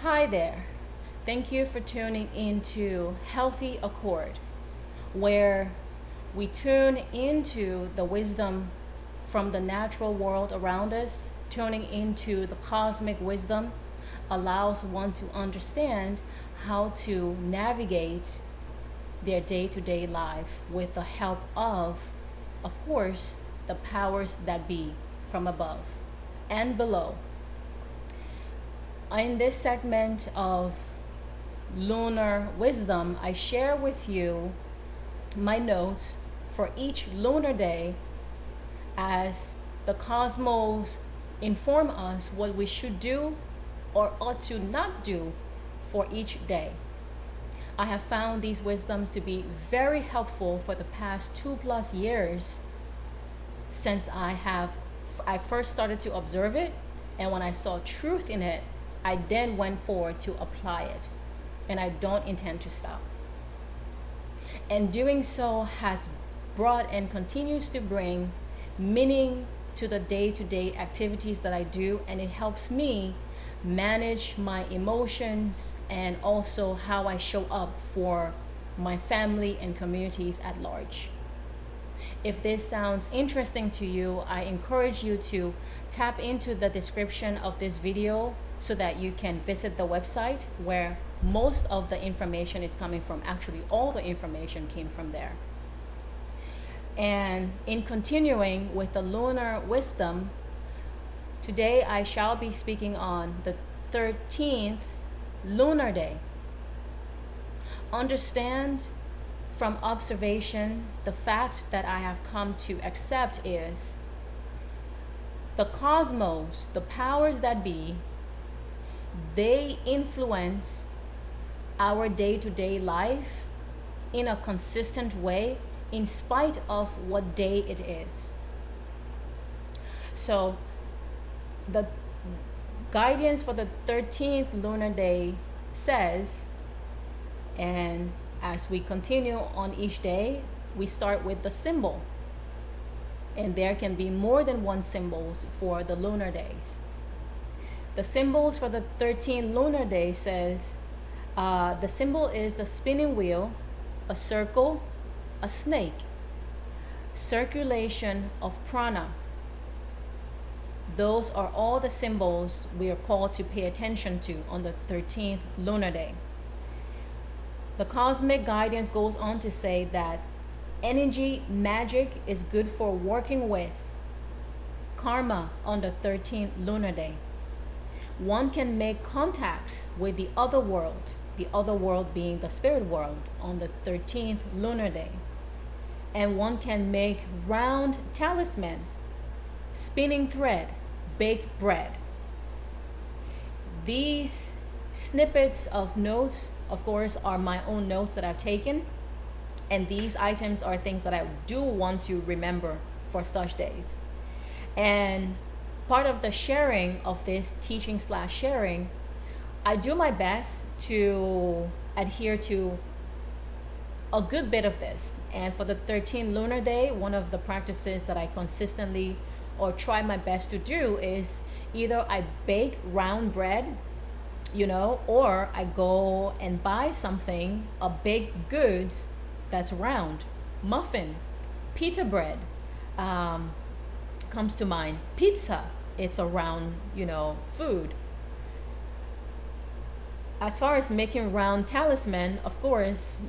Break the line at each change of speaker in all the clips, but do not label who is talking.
Hi there. Thank you for tuning into Healthy Accord, where we tune into the wisdom from the natural world around us. Tuning into the cosmic wisdom allows one to understand how to navigate their day-to-day life with the help of course, the powers that be from above and below. In this segment of Lunar Wisdom, I share with you my notes for each lunar day as the cosmos inform us what we should do or ought to not do for each day. I have found these wisdoms to be very helpful for the past 2+ years since I first started to observe it, and when I saw truth in it, I then went forward to apply it, and I don't intend to stop. And doing so has brought and continues to bring meaning to the day-to-day activities that I do, and it helps me manage my emotions and also how I show up for my family and communities at large. If this sounds interesting to you, I encourage you to tap into the description of this video so that you can visit the website where most of the information is coming from. Actually, all the information came from there. And in continuing with the lunar wisdom, today I shall be speaking on the 13th lunar day. Understand from observation, the fact that I have come to accept is the cosmos, the powers that be, they influence our day-to-day life in a consistent way in spite of what day it is. So the guidance for the 13th lunar day says, and as we continue on each day, we start with the symbol. And there can be more than one symbols for the lunar days. The symbols for the 13th lunar day says, the symbol is the spinning wheel, a circle, a snake, circulation of prana. Those are all the symbols we are called to pay attention to on the 13th lunar day. The cosmic guidance goes on to say that energy magic is good for working with karma on the 13th lunar day. One can make contacts with the other world being the spirit world, on the 13th lunar day. And one can make round talisman, spinning thread, bake bread. These snippets of notes, of course, are my own notes that I've taken. And these items are things that I do want to remember for such days. And part of the sharing of this teaching/sharing, I do my best to adhere to a good bit of this. And for the 13th lunar day, one of the practices that I consistently or try my best to do is either I bake round bread, or I go and buy something, a baked goods that's round, muffin, pita bread, comes to mind, pizza, it's a round, food. As far as making round talisman, of course,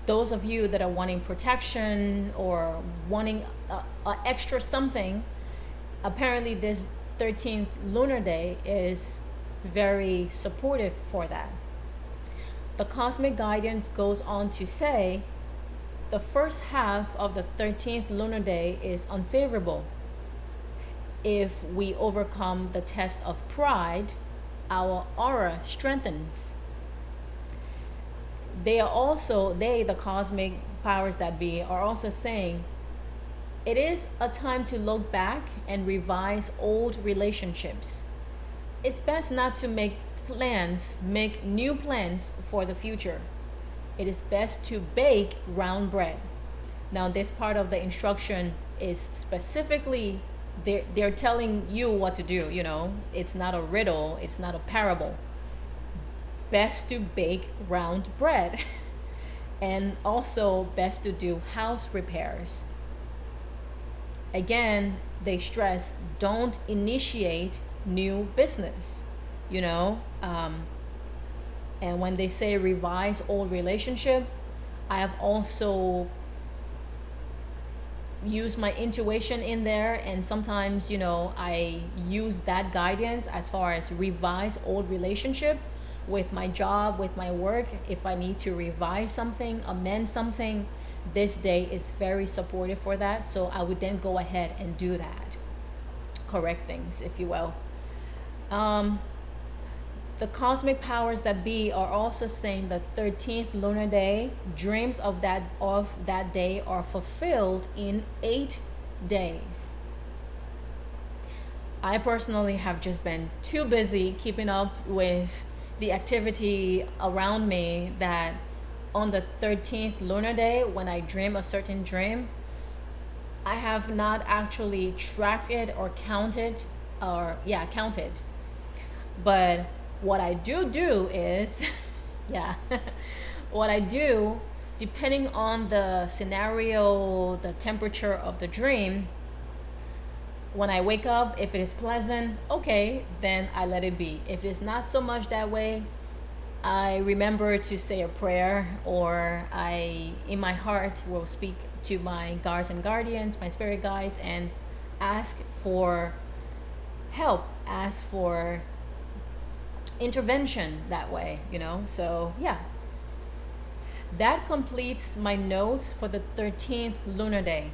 those of you that are wanting protection or wanting a extra something, apparently this 13th lunar day is very supportive for that. The cosmic guidance goes on to say the first half of the 13th lunar day is unfavorable. If we overcome the test of pride, our aura strengthens. The cosmic powers that be, are also saying it is a time to look back and revise old relationships. It's best not to make new plans for the future. It is best to bake round bread. Now, this part of the instruction is specifically, they're telling you what to do, It's not a riddle, it's not a parable. best to bake round bread and also best to do house repairs. Again, they stress don't initiate new business, you know. And when they say revise old relationship, I have also used my intuition in there, and sometimes, I use that guidance as far as revise old relationship with my job, with my work. If I need to revise something, amend something, this day is very supportive for that. So I would then go ahead and do that, correct things, if you will. The cosmic powers that be are also saying the 13th lunar day, dreams of that day are fulfilled in 8 days. I personally have just been too busy keeping up with the activity around me that on the 13th lunar day, when I dream a certain dream, I have not actually tracked it or counted, but what I do is, yeah, what I do, depending on the scenario, the temperature of the dream, when I wake up, if it is pleasant, okay, then I let it be. If it is not so much that way, I remember to say a prayer, or I, in my heart, will speak to my guards and guardians, my spirit guides, and ask for help, ask for intervention that way, So, yeah. That completes my notes for the 13th lunar day.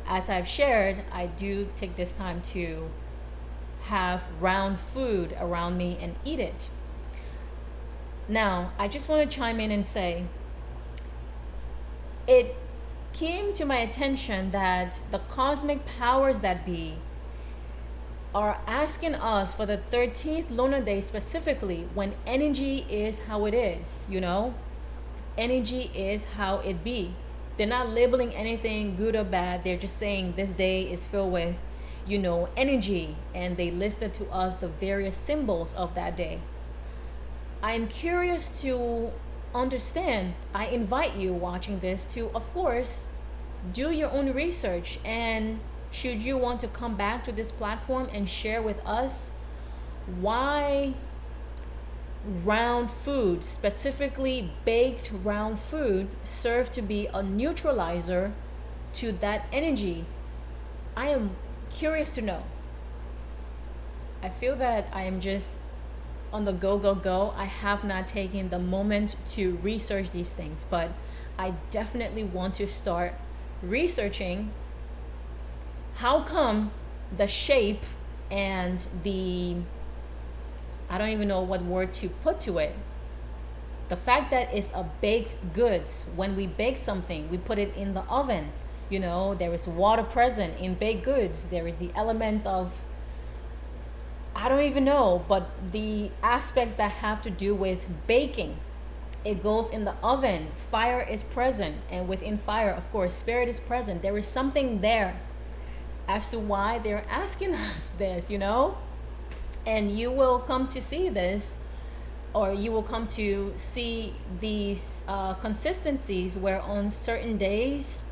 As I've shared, I do take this time to have round food around me and eat it. Now, I just want to chime in and say, it came to my attention that the cosmic powers that be are asking us for the 13th lunar day specifically, when energy is how it is, energy is how it be. They're not labeling anything good or bad. They're just saying this day is filled with, energy, and they listed to us the various symbols of that day. I'm curious to understand. I invite you watching this to, of course, do your own research, and should you want to come back to this platform and share with us why round food, specifically baked round food, serve to be a neutralizer to that energy, I am curious to know. I feel that I am just on the go. I have not taken the moment to research these things, but I definitely want to start researching how come the shape and I don't even know what word to put to it. The fact that it's a baked goods. When we bake something, we put it in the oven. There is water present in baked goods. There is the elements of, I don't even know, but the aspects that have to do with baking. It goes in the oven. Fire is present. And within fire, of course, spirit is present. There is something there as to why they're asking us this, And you will come to see this, or you will come to see these consistencies where on certain days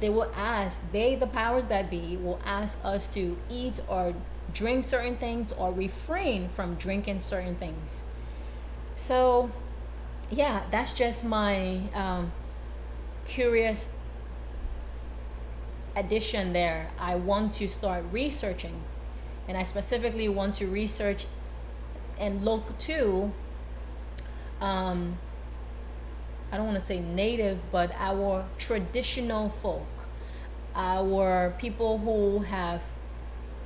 they will ask, the powers that be will ask us to eat or drink certain things or refrain from drinking certain things. So, yeah, that's just my curious addition there. I want to start researching, and I specifically want to research and look to I don't want to say native, but our traditional folk, our people who have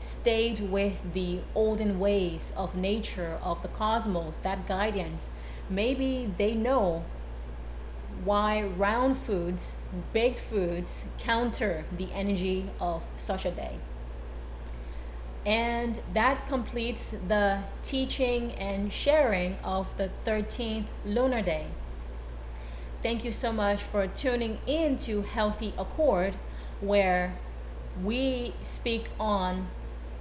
stayed with the olden ways of nature, of the cosmos, that guidance. Maybe they know why round foods, baked foods, counter the energy of such a day. And that completes the teaching and sharing of the 13th lunar day. Thank you so much for tuning in to Healthy Accord, where we speak on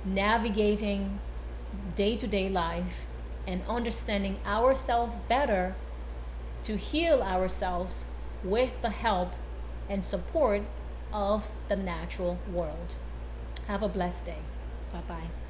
navigating day-to-day life and understanding ourselves better to heal ourselves with the help and support of the natural world. Have a blessed day. Bye bye.